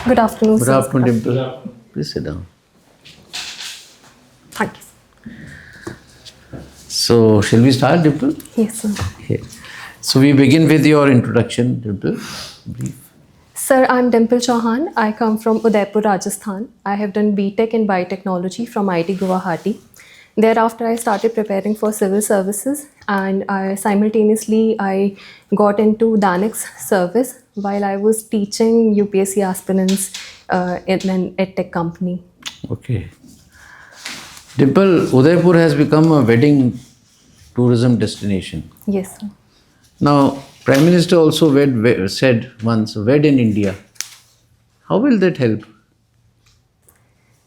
Good afternoon, Good sir. afternoon, Dimple. Please sit down. Thank you. So, shall we start, Dimple? Yes, sir. Okay. So, we begin with your introduction, Dimple. Brief. Sir, I'm Dimple CHOUHAN. I come from Udaipur, Rajasthan. I have done BTech in Biotechnology from IIT Guwahati. Thereafter, I started preparing for civil services, and I got into Danix service while I was teaching UPSC aspirants in an edtech company. Okay. Dimple, Udaipur has become a wedding tourism destination. Yes, sir. Now, Prime Minister also said once, wed in India. How will that help?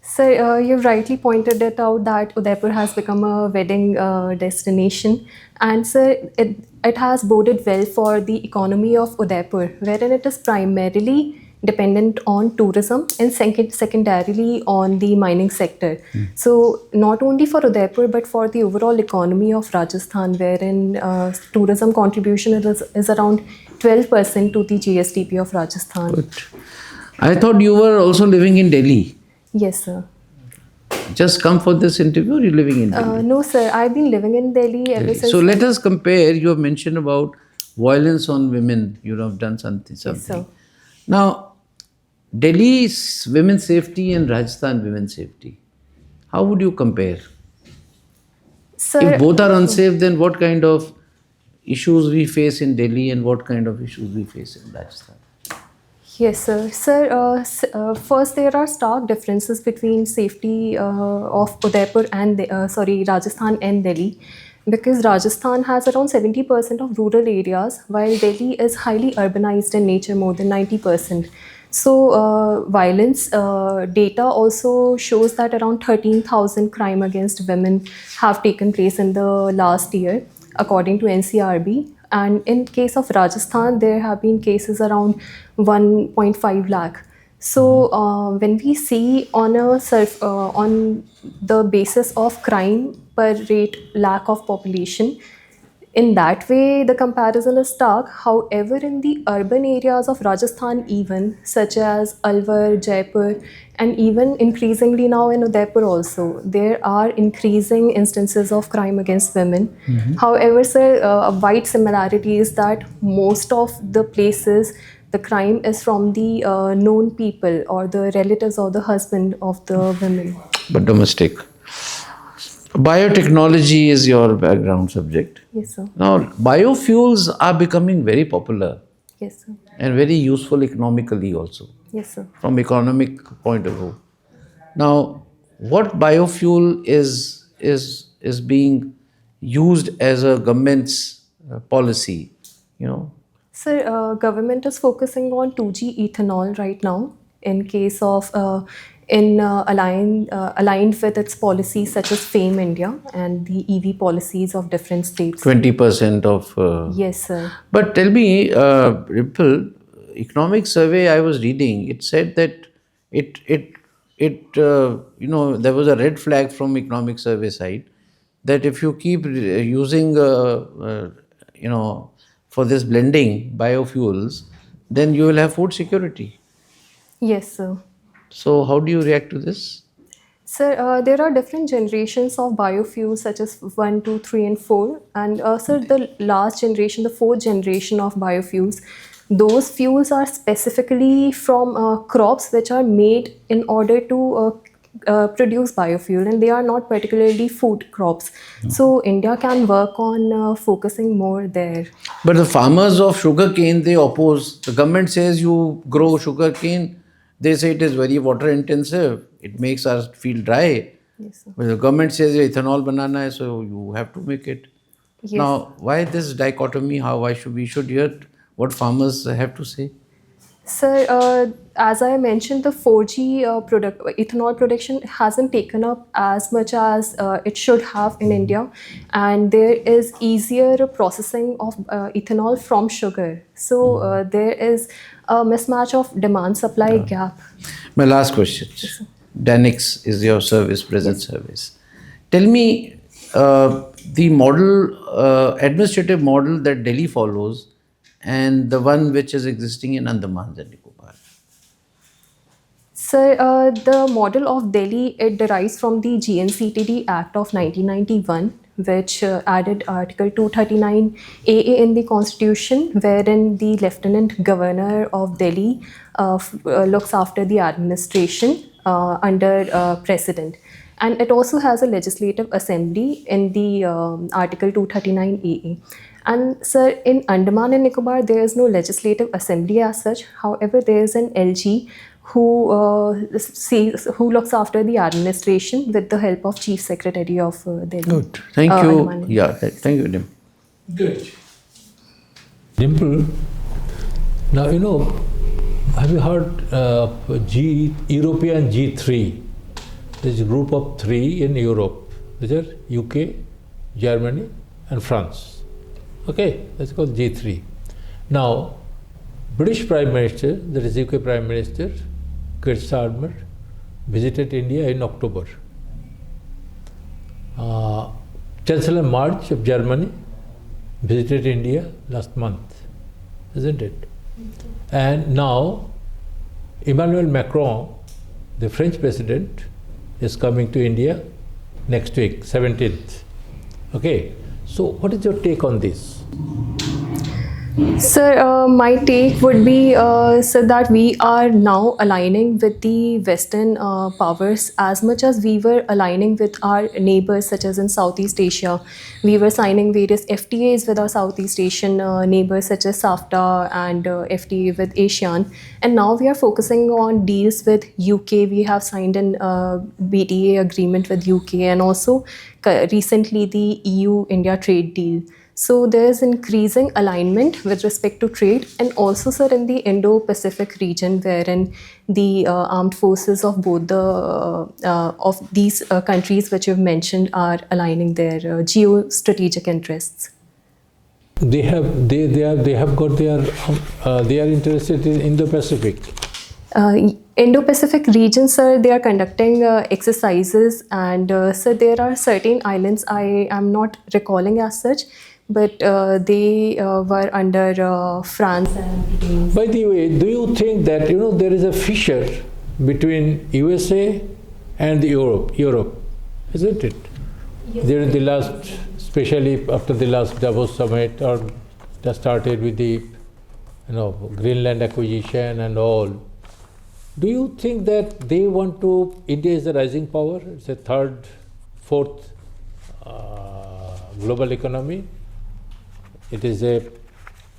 So you've rightly pointed it out that Udaipur has become a wedding destination, and so it has boded well for the economy of Udaipur, wherein it is primarily dependent on tourism and secondarily on the mining sector. So not only for Udaipur but for the overall economy of Rajasthan, wherein tourism contribution is around 12% to the GSDP of Rajasthan. Good. I thought you were also living in Delhi. Yes, sir. Just come for this interview or you're living in Delhi? No, sir. I've been living in Delhi ever since. So let us compare. You have mentioned about violence on women. You have done something. Yes, sir. Now, Delhi's women's safety and Rajasthan women's safety. How would you compare? Sir, If both are unsafe, then what kind of issues we face in Delhi and what kind of issues we face in Rajasthan? yes, sir. Sir, first there are stark differences between safety of Udaipur and Rajasthan and Delhi, because Rajasthan has around 70% of rural areas, while Delhi is highly urbanized in nature, more than 90%. So, violence data also shows that around 13,000 crime against women have taken place in the last year, according to NCRB. And in case of Rajasthan, there have been cases around 1.5 lakh. So when we see on on the basis of crime per rate lakh of population, in that way the comparison is stark. However, in the urban areas of Rajasthan, even such as Alwar, Jaipur, and even increasingly now in Udaipur also, there are increasing instances of crime against women. However, sir, a wide similarity is that most of the places the crime is from the known people or the relatives or the husband of the women. But domestic. Biotechnology is your background subject. Yes, sir. Now, biofuels are becoming very popular Yes, sir. and very useful economically also, Yes, sir. from economic point of view. Now, what biofuel is being used as a government's policy, you know? Sir, government is focusing on 2G ethanol right now in case of aligned with its policies such as FAME India and the EV policies of different states. 20% of. Yes, sir. But tell me, Ripple, economic survey I was reading, it said that there was a red flag from economic survey side that if you keep using, for this blending biofuels, then you will have food security. Yes, sir. So how do you react to this? Sir, there are different generations of biofuels such as 1, 2, 3, and 4. And sir, the last generation, the fourth generation of biofuels, those fuels are specifically from crops which are made in order to produce biofuel, and they are not particularly food crops. So India can work on focusing more there. But the farmers of sugarcane, they oppose. The government says you grow sugarcane. They say it is very water intensive. It makes our field dry. Yes, sir. But the government says ethanol banana hai, so you have to make it. Yes. Now, why this dichotomy? Why should we hear what farmers have to say? Sir, as I mentioned, the 4G ethanol production hasn't taken up as much as it should have in India, and there is easier processing of ethanol from sugar. So there is a mismatch of demand-supply gap. My last question. Danix is your present service. Tell me the administrative model that Delhi follows and the one which is existing in Andaman and Nicobar. Sir, the model of Delhi, it derives from the GNCTD Act of 1991, which added Article 239 AA in the Constitution, wherein the Lieutenant Governor of Delhi looks after the administration under President. And it also has a legislative assembly in the Article 239 AA. And sir, in Andaman and Nicobar, there is no legislative assembly as such. However, there is an LG who looks after the administration with the help of Chief Secretary of Delhi. Good. Thank you. Andaman and Yeah, thank you, Dim. Good. Dimple, now have you heard European G3? There's a group of three in Europe. These are UK, Germany, and France. Okay, that's called G3. Now, British Prime Minister, that is UK Prime Minister, Keir Starmer, visited India in October. Chancellor March of Germany visited India last month, isn't it? And now, Emmanuel Macron, the French president, is coming to India next week, 17th. Okay, so what is your take on this? Sir, my take would be sir, that we are now aligning with the Western powers as much as we were aligning with our neighbors, such as in Southeast Asia. We were signing various FTAs with our Southeast Asian neighbors, such as SAFTA and FTA with ASEAN. And now we are focusing on deals with UK. We have signed an BTA agreement with UK, and also recently the EU-India trade deal. So there is increasing alignment with respect to trade, and also, sir, in the Indo-Pacific region, wherein the armed forces of both the of these countries which you've mentioned are aligning their geostrategic interests. They are interested in Indo-Pacific. Indo-Pacific region, sir, they are conducting exercises, and sir, there are certain islands I am not recalling as such, but they were under France and Britain. By the way, do you think that there is a fissure between USA and Europe, isn't it? Yes. During the last, especially after the last Davos summit, or that started with the Greenland acquisition and all. Do you think that they want to? India is a rising power. It's a third, fourth global economy. It is a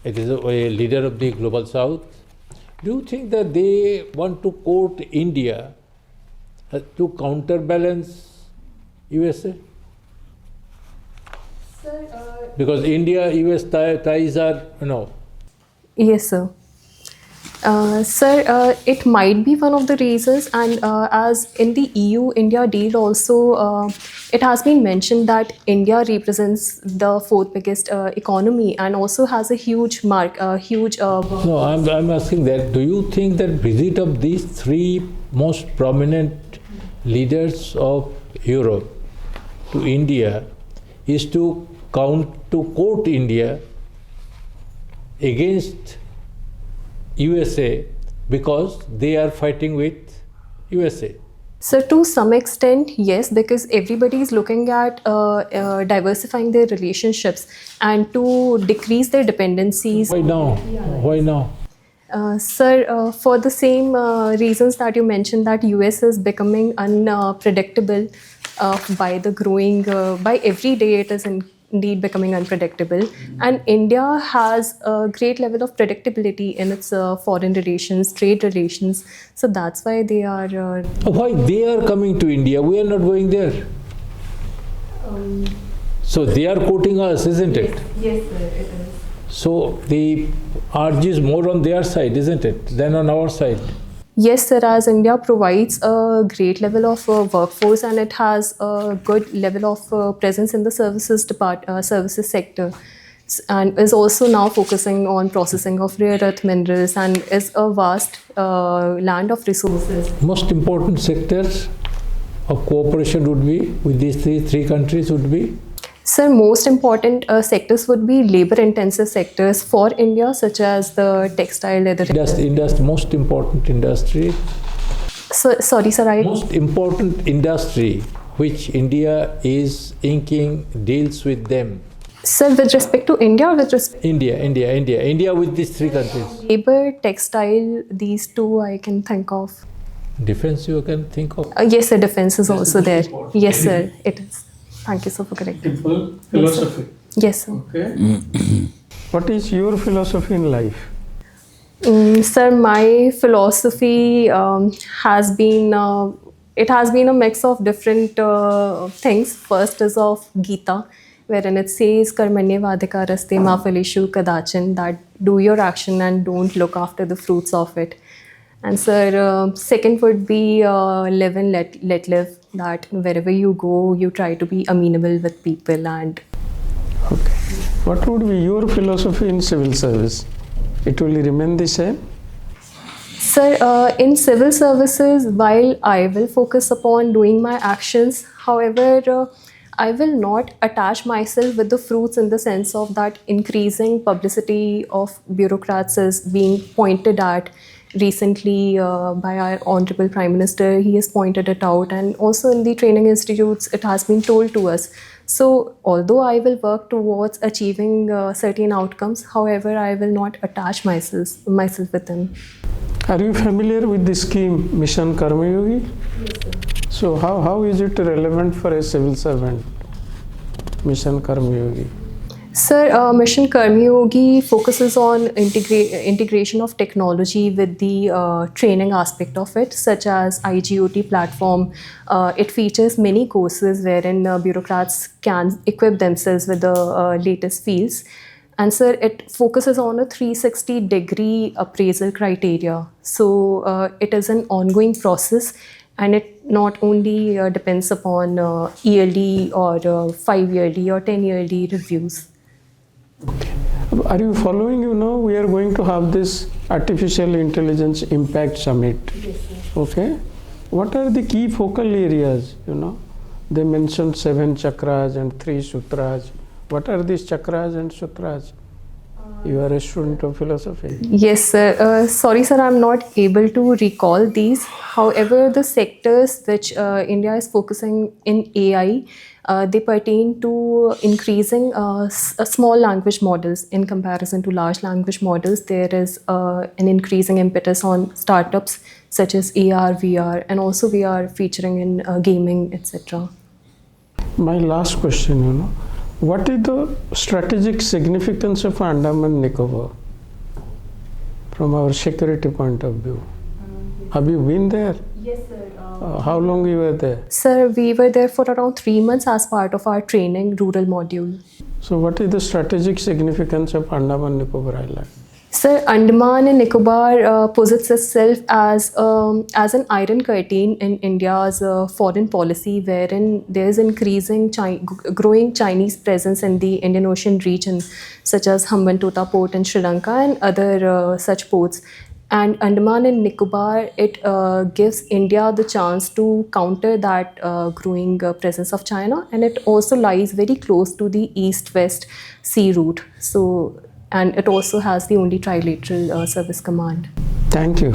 leader of the global south. Do you think that they want to court India to counterbalance USA? Sir, Because India-US ties are, yes, sir. Sir, it might be one of the reasons, and as in the EU-India deal also, it has been mentioned that India represents the fourth biggest economy and also has a huge No, I'm asking that, do you think that visit of these three most prominent leaders of Europe to India is to court India against USA because they are fighting with USA? So to some extent, yes, because everybody is looking at diversifying their relationships and to decrease their dependencies. Why now? Why now? Sir, for the same reasons that you mentioned, that US is becoming unpredictable by the growing, by every day it is indeed becoming unpredictable. And India has a great level of predictability in its foreign relations, trade relations. So that's why they are... Why they are coming to India? We are not going there. So they are quoting us, isn't it? Yes, sir, it is. So the urge is more on their side, isn't it, than on our side? Yes, sir, as India provides a great level of workforce and it has a good level of presence in the services sector, and is also now focusing on processing of rare earth minerals and is a vast land of resources. Most important sectors of cooperation would be with these three countries would be? Sir, most important sectors would be labor-intensive sectors for India, such as the textile, leather. Most important industry? So, sorry, sir. Most important industry which India is inking deals with them. Sir, with respect to India or with respect India with these three countries. labor, textile, these two I can think of. Defense you can think of. Yes, sir, defense is also there. Yes, sir, it is. Thank you, sir, for correcting. Dimple, philosophy. Yes, sir. Okay. What is your philosophy in life? Sir, my philosophy has been it has been a mix of different things. First is of Gita, wherein it says "Karmanyevadhikaraste ma phaleshu kadachan," that do your action and don't look after the fruits of it. And sir, second would be live and let live. That wherever you go, you try to be amenable with people and. Okay. What would be your philosophy in civil service? It will remain the same? Sir, in civil services, while I will focus upon doing my actions, however, I will not attach myself with the fruits in the sense of that increasing publicity of bureaucrats is being pointed at recently by our Honorable Prime Minister. He has pointed it out, and also in the training institutes, it has been told to us. So, although I will work towards achieving certain outcomes, however, I will not attach myself with them. Are you familiar with the scheme Mission Karmayogi? Yes, sir. So how is it relevant for a civil servant? Mission Karmayogi. Sir, Mission Karmayogi focuses on integration of technology with the training aspect of it, such as IGOT platform. It features many courses wherein bureaucrats can equip themselves with the latest fields. And sir, it focuses on a 360-degree appraisal criteria. So it is an ongoing process, and it not only depends upon yearly or 5-yearly or 10-yearly reviews. Are you following? We are going to have this Artificial Intelligence Impact Summit. Yes, sir. Okay. What are the key focal areas? They mentioned 7 chakras and 3 sutras. What are these chakras and sutras? You are a student of philosophy. Yes, sir. Sorry, sir, I'm not able to recall these. However, the sectors which India is focusing in AI, they pertain to increasing small language models in comparison to large language models. There is an increasing impetus on startups such as AR, VR, and also we are featuring in gaming, etc. My last question, what is the strategic significance of Andaman Nicobar from our security point of view? Have you been there? Yes, sir. How long you were there? Sir, we were there for around 3 months as part of our training rural module. So what is the strategic significance of Andaman Nicobar Island? Sir, Andaman and Nicobar posits itself as an iron curtain in India's foreign policy, wherein there is increasing growing Chinese presence in the Indian Ocean region, such as Hambantota port in Sri Lanka and other such ports. And Andaman and Nicobar, it gives India the chance to counter that growing presence of China, and it also lies very close to the east-west sea route. So, and it also has the only trilateral service command. Thank you.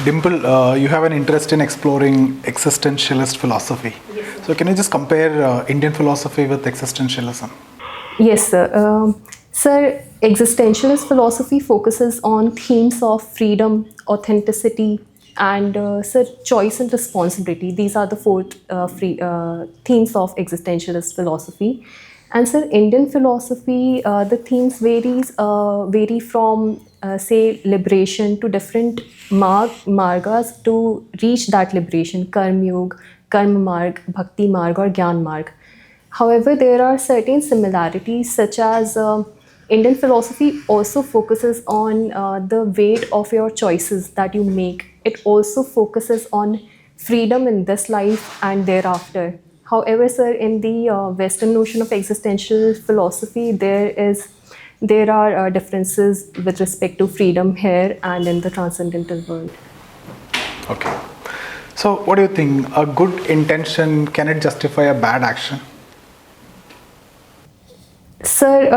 Dimple, you have an interest in exploring existentialist philosophy. Yes, so can you just compare Indian philosophy with existentialism? Yes, sir. Sir, existentialist philosophy focuses on themes of freedom, authenticity, and sir, choice and responsibility. These are the 4 themes of existentialist philosophy. And sir, Indian philosophy, the themes vary from say liberation to different margas to reach that liberation: karma yoga, karma marg, bhakti marg, or gyan marg. However, there are certain similarities, such as Indian philosophy also focuses on the weight of your choices that you make. It also focuses on freedom in this life and thereafter. However, sir, in the Western notion of existential philosophy, there are differences with respect to freedom here and in the transcendental world. Okay. So what do you think? A good intention, can it justify a bad action? Sir,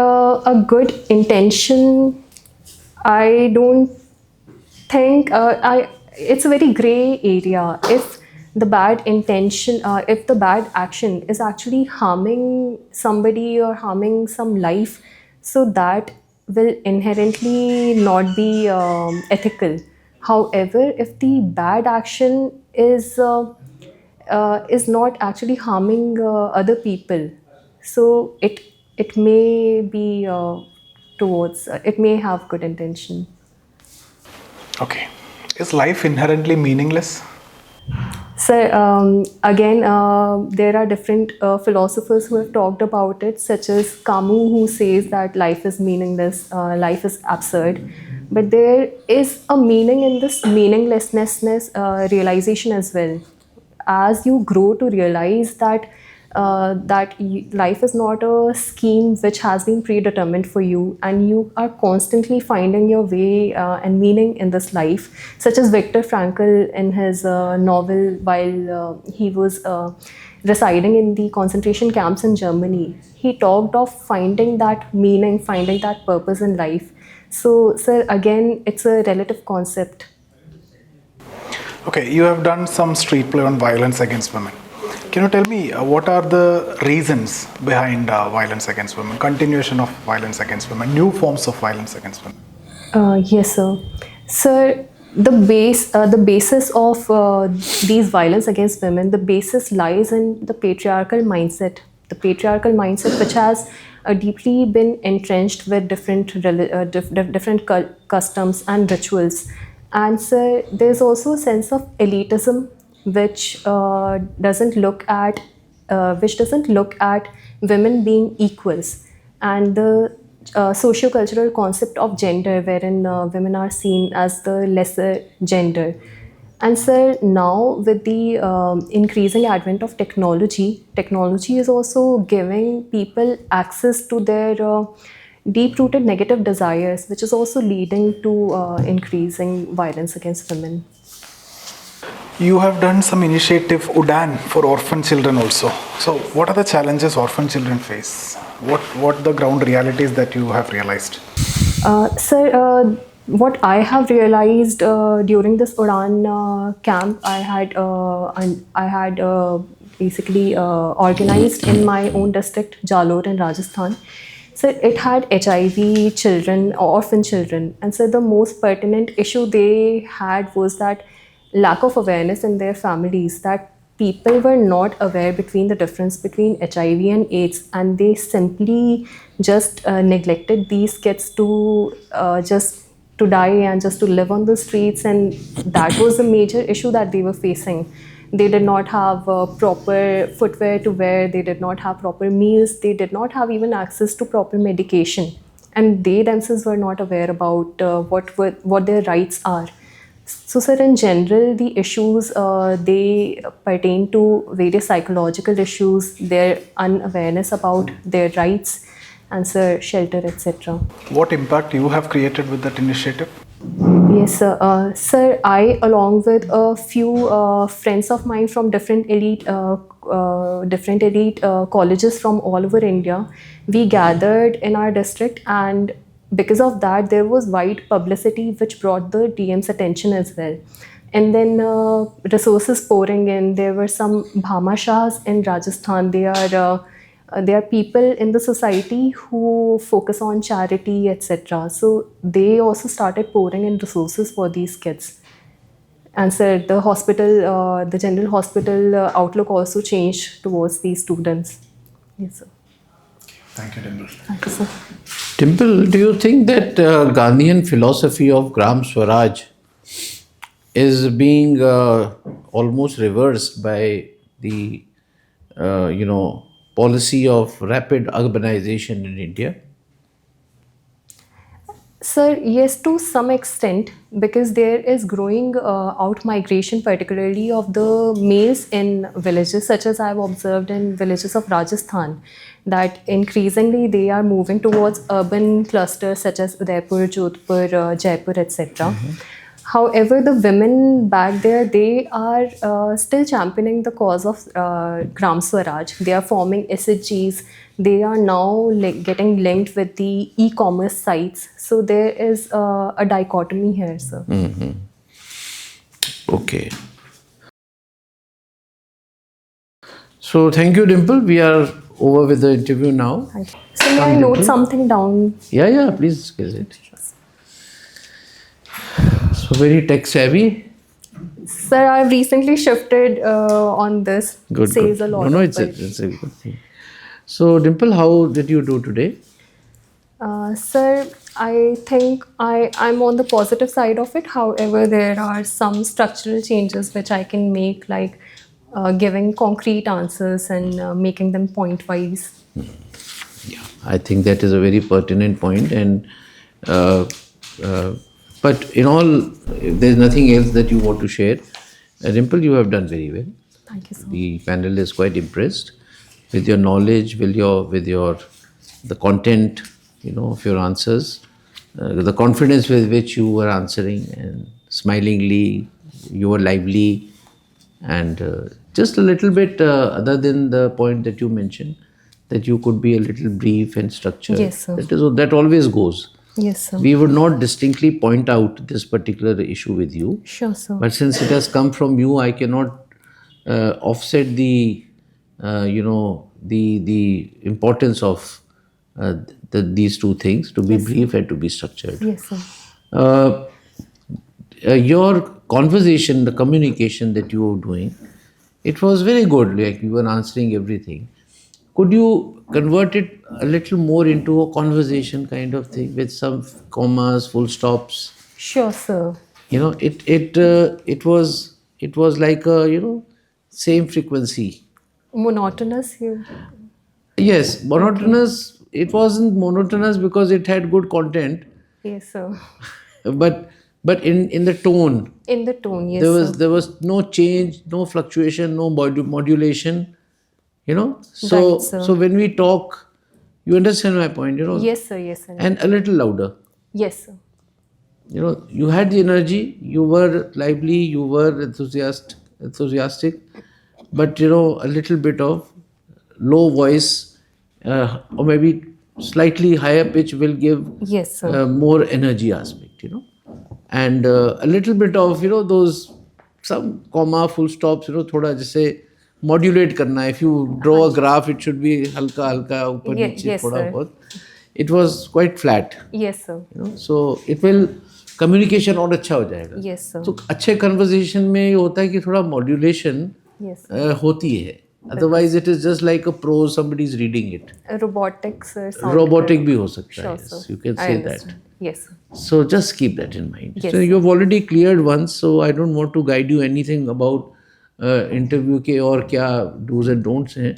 a good intention, I don't think it's a very gray area. If the bad intention, if the bad action is actually harming somebody or harming some life, so that will inherently not be ethical. However, if the bad action is not actually harming other people, so it may be towards it may have good intention. Okay. Is life inherently meaningless? So again, there are different philosophers who have talked about it, such as Camus, who says that life is meaningless, life is absurd. But there is a meaning in this meaninglessness realization as well. As you grow to realize that life is not a scheme which has been predetermined for you, and you are constantly finding your way and meaning in this life, such as Viktor Frankl in his novel while he was residing in the concentration camps in Germany. He talked of finding that meaning, finding that purpose in life. So, sir, again, it's a relative concept. Okay, you have done some street play on violence against women. Can you tell me what are the reasons behind violence against women, continuation of violence against women, new forms of violence against women? Yes, sir. Sir, the basis of these violence against women, the basis lies in the patriarchal mindset. The patriarchal mindset, which has deeply been entrenched with different customs and rituals. And so there's also a sense of elitism, which doesn't look at women being equals, and the socio-cultural concept of gender, wherein women are seen as the lesser gender. And so now, with the increasing advent of technology is also giving people access to their deep-rooted negative desires, which is also leading to increasing violence against women. You have done some initiative UDAN for orphan children also. So what are the challenges orphan children face? What the ground realities that you have realized? Sir, what I have realized during this Udan camp, I had basically organized in my own district, Jalore in Rajasthan. So it had HIV children, orphan children, and so the most pertinent issue they had was that lack of awareness in their families, that people were not aware between the difference between HIV and AIDS, and they simply just neglected these kids to just to die and just to live on the streets, and that was the major issue that they were facing. They did not have proper footwear to wear, they did not have proper meals, they did not have even access to proper medication, and they themselves were not aware about what their rights are. So, sir, in general, the issues they pertain to various psychological issues, their unawareness about their rights, and sir, shelter, etc. What impact you have created with that initiative? Yes, sir. Sir, I, along with a few friends of mine from different elite colleges from all over India, we gathered in our district, and because of that, there was wide publicity which brought the DM's attention as well. And then resources pouring in. There were some Bhamashahs in Rajasthan. They are people in the society who focus on charity, etc. So they also started pouring in resources for these kids. And so the general hospital outlook also changed towards these students. Yes, sir. Thank you, Dimple. Thank you, sir. Dimple, do you think that Gandhian philosophy of Gram Swaraj is being almost reversed by the policy of rapid urbanization in India? Sir, yes, to some extent, because there is growing out migration, particularly of the males in villages, such as I've observed in villages of Rajasthan, that increasingly they are moving towards urban clusters such as Udaipur, Jodhpur, Jaipur, etc. However, the women back there, they are still championing the cause of Gram Swaraj. They are forming SHGs. They are now getting linked with the e-commerce sites. So there is a dichotomy here, sir. Okay. So thank you, Dimple. We are over with the interview now. Thank you. So may I note Dimple? something down? Yeah, please get it. So very tech savvy. Sir, I've recently shifted on this. Good, Saves good. a lot No, of it's it. it's a good thing. So Dimple, how did you do today? Sir, I think I'm on the positive side of it. However, there are some structural changes which I can make, like giving concrete answers and making them point wise. Yeah, I think that is a very pertinent point, and uh, uh, but in all, if there's nothing else that you want to share, Dimple, you have done very well. Thank you so much. The panel is quite impressed with your knowledge, with your the content, of your answers, the confidence with which you were answering, and smilingly, you were lively, and just a little bit other than the point that you mentioned, that you could be a little brief and structured. Yes, sir. That always goes. Yes, sir. We would not distinctly point out this particular issue with you, Sure, sir. but since it has come from you, I cannot offset the importance of these two things, to be brief and to be structured. Yes, sir. Uh, your conversation, the communication that you were doing, it was very good. Like, you were answering everything. Could you convert it a little more into a conversation kind of thing with some commas, full stops? Sure, sir. It was like a same frequency. Monotonous, you. Yes, monotonous. It wasn't monotonous because it had good content, Yes, sir. but in the tone, In the tone, yes, there sir. was no change, no fluctuation, no modulation. So Right, sir. so when we talk, you understand my point. Yes, sir. Yes, sir. And a little louder. Yes, sir. You had the energy, you were lively, you were enthusiastic, but a little bit of low voice, or maybe slightly higher pitch will give Yes, sir. more energy aspect, and a little bit of those some comma, full stops, thoda जैसे modulate करना है. If you draw a graph, it should be हल्का हल्का ऊपर नीचे yes, थोड़ा sir. बहुत. It was quite flat. Yes, sir. So it will communication और अच्छा हो जाएगा. Yes, sir. तो अच्छे conversation में ये होता है कि थोड़ा modulation Yes. होती है. Otherwise it is just like a prose, somebody is reading it. Robotics, sir. sound Robotic good. भी हो सकता Sure, है. sir. You can I say that. understand. Yes, sir. So just keep that in mind. Yes, So sir. you've already cleared once, so I don't want to guide you anything about interview के और क्या do's and don'ts हैं,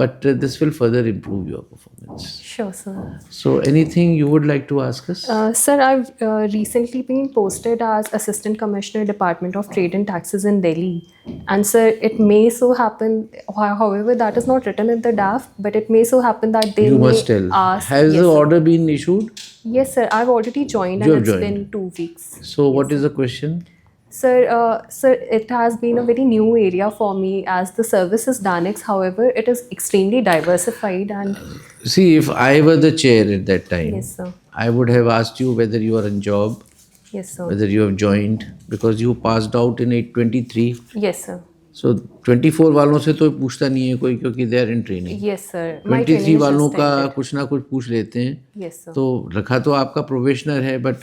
but this will further improve your performance. Sure, sir. So anything you would like to ask us? Sir, I've recently been posted as Assistant Commissioner, Department of Trade and Taxes in Delhi. And sir, it may so happen, however, that is not written in the DAF, but it may so happen that they You may must tell. ask. Has yes, the sir. order been issued? Yes, sir. I've already joined You and have it's joined. been 2 weeks. So what is the question? Sir, it has been a very new area for me as the service is Danix. However, it is extremely diversified and See, if I were the chair at that time, yes, sir. I would have asked you whether you are in job, Yes, sir. whether you have joined, because you passed out in 823. Yes, sir. So 24 वालों से तो पूछता नहीं है कोई, क्योंकि they are in training. Yes, sir. My 23 training is वालों just का ended. कुछ ना कुछ पूछ लेते हैं. Yes, sir. तो रखा तो आपका प्रोबेशनर है, but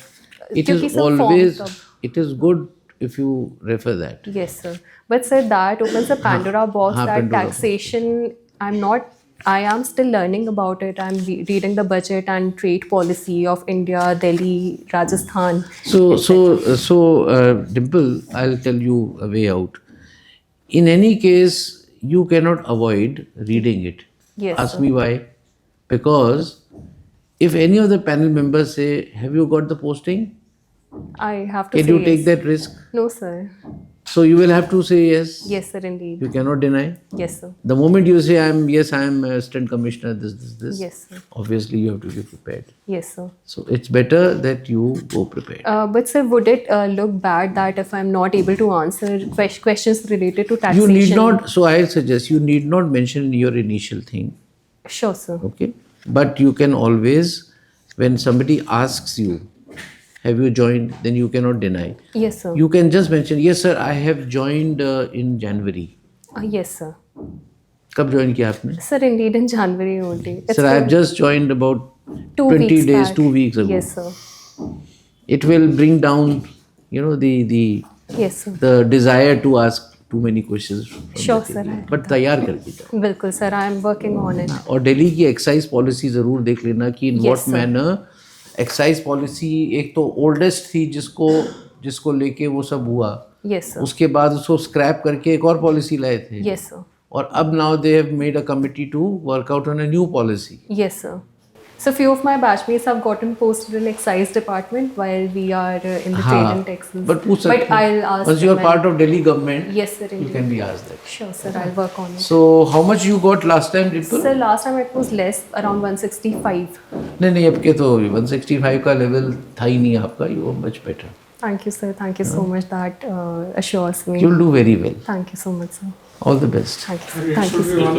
it क्योंकि is sir, form always, तब- it is good if you refer that. Yes, sir. But sir, that opens a Pandora box. हाँ, That Pandora box. taxation, I am still learning about it. I'm reading the budget and trade policy of India, Delhi, Rajasthan. So, Dimple, I'll tell you a way out. In any case, you cannot avoid reading it. Yes, Ask sir. me why. Because if any of the panel members say, "Have you got the posting?" I have to Can say you take yes. that risk? No, sir. So you will have to say yes. Yes, sir, indeed. You cannot deny. Yes, sir. The moment you say, "I'm assistant commissioner," this. Yes, sir. Obviously, you have to be prepared. Yes, sir. So it's better that you go prepared. But sir, would it look bad that if I'm not able to answer questions related to You taxation? need not. So I suggest you need not mention your initial thing. Sure, sir. Okay, but you can always, when somebody asks you, have you joined, then you cannot deny. Yes, sir. You can just mention, yes sir, I have joined in January. Yes, sir. कब join किया आपने? Sir, indeed, in January only. Sir, I have just joined about 20 weeks days, back. 2 weeks ago. Yes, sir. It will bring down, the Yes, sir. the desire to ask too many questions. From Sure, the sir. TV. But तैयार करके जाओ. बिल्कुल sir, I am working on it. और दिल्ली की excise policy ज़रूर देख लेना कि इन Yes, what sir. Manner excise policy एक तो ओल्डेस्ट थी जिसको लेके वो सब हुआ. Yes sir. उसके बाद उसको स्क्रैप करके एक और पॉलिसी लाए थे. Yes sir. और अब now they have made a committee to work out on a new policy. Yes, sir. So few of my batchmates have gotten posted in excise department while we are in the trade and taxes. But पूछ सकते But I'll ask. once you are them part of Delhi government, Yes, sir. you Indeed. can be asked that. Sure, sir. I'll work on it. So how much you got last time, Dimple? Sir, last time it was less, around 165. नहीं अब के तो 165 का level था ही नहीं आपका. You were much better. Thank you, sir. Thank you so much. That assures me. You'll do very well. Thank you so much, sir. All the best. Thank you, sir. Thank you, sir.